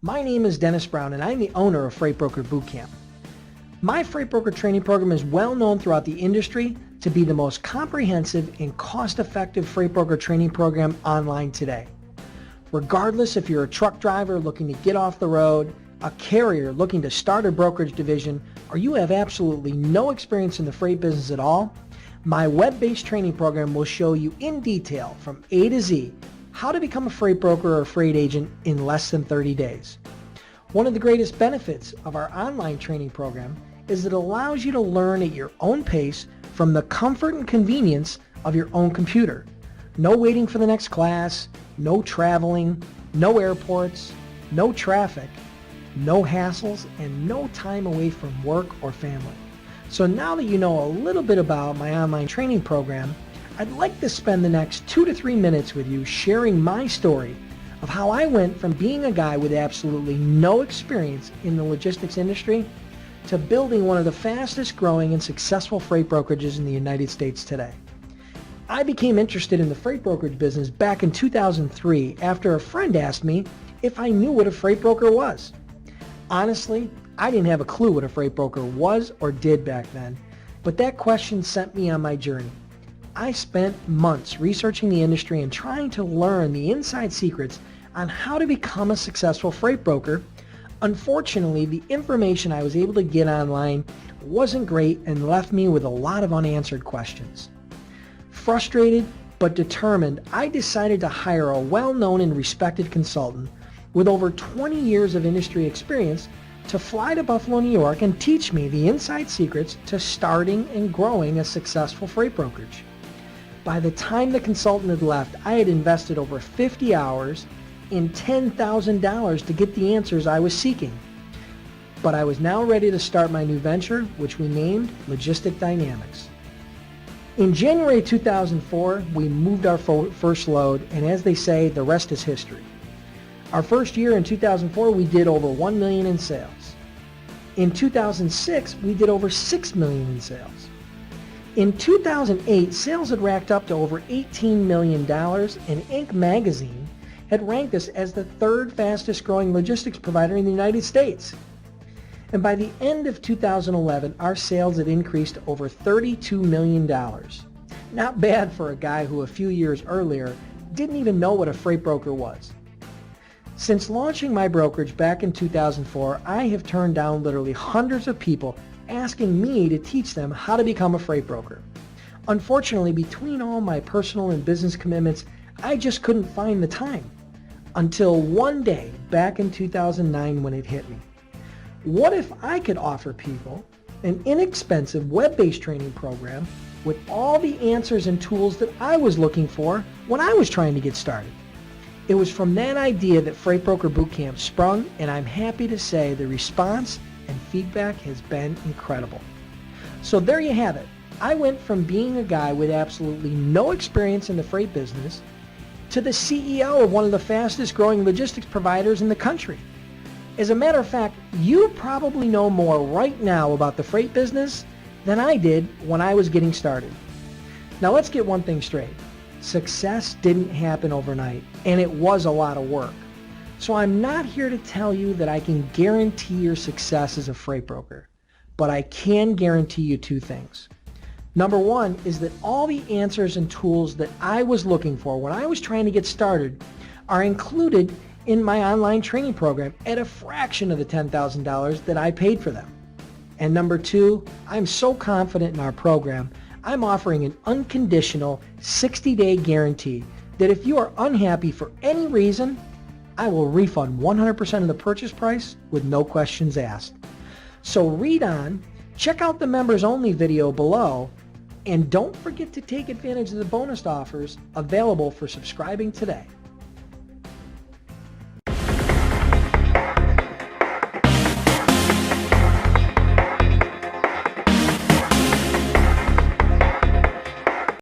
My name is Dennis Brown and I'm the owner of Freight Broker Bootcamp. My Freight Broker training program is well known throughout the industry to be the most comprehensive and cost-effective freight broker training program online today. Regardless if you're a truck driver looking to get off the road, a carrier looking to start a brokerage division, or you have absolutely no experience in the freight business at all, my web-based training program will show you in detail from A to Z how to become a freight broker or a freight agent in less than 30 days. One of the greatest benefits of our online training program is it allows you to learn at your own pace from the comfort and convenience of your own computer. No waiting for the next class, no traveling, no airports, no traffic, no hassles, and no time away from work or family. So now that you know a little bit about my online training program, I'd like to spend the next 2 to 3 minutes with you sharing my story of how I went from being a guy with absolutely no experience in the logistics industry to building one of the fastest growing and successful freight brokerages in the United States today. I became interested in the freight brokerage business back in 2003 after a friend asked me if I knew what a freight broker was. Honestly, I didn't have a clue what a freight broker was or did back then, but that question sent me on my journey. I spent months researching the industry and trying to learn the inside secrets on how to become a successful freight broker. Unfortunately, the information I was able to get online wasn't great and left me with a lot of unanswered questions. Frustrated but determined, I decided to hire a well-known and respected consultant with over 20 years of industry experience to fly to Buffalo, New York and teach me the inside secrets to starting and growing a successful freight brokerage. By the time the consultant had left, I had invested over 50 hours and $10,000 to get the answers I was seeking. But I was now ready to start my new venture, which we named Logistic Dynamics. In January 2004, we moved our first load, and as they say, the rest is history. Our first year in 2004, we did over $1 million in sales. In 2006, we did over $6 million in sales. In 2008, sales had racked up to over $18 million, and Inc. magazine had ranked us as the third fastest growing logistics provider in the United States. And by the end of 2011, our sales had increased to over $32 million. Not bad for a guy who a few years earlier didn't even know what a freight broker was. Since launching my brokerage back in 2004, I have turned down literally hundreds of people asking me to teach them how to become a freight broker. Unfortunately, between all my personal and business commitments, I just couldn't find the time. Until one day back in 2009 when it hit me. What if I could offer people an inexpensive web-based training program with all the answers and tools that I was looking for when I was trying to get started? It was from that idea that Freight Broker Bootcamp sprung, and I'm happy to say the response and feedback has been incredible. So there you have it. I went from being a guy with absolutely no experience in the freight business to the CEO of one of the fastest growing logistics providers in the country. As a matter of fact, you probably know more right now about the freight business than I did when I was getting started. Now let's get one thing straight. Success didn't happen overnight, and it was a lot of work. So I'm not here to tell you that I can guarantee your success as a freight broker, but I can guarantee you two things. Number one is that all the answers and tools that I was looking for when I was trying to get started are included in my online training program at a fraction of the $10,000 that I paid for them. And number two, I'm so confident in our program, I'm offering an unconditional 60-day guarantee that if you are unhappy for any reason, I will refund 100% of the purchase price with no questions asked. So read on, check out the members only video below, and don't forget to take advantage of the bonus offers available for subscribing today.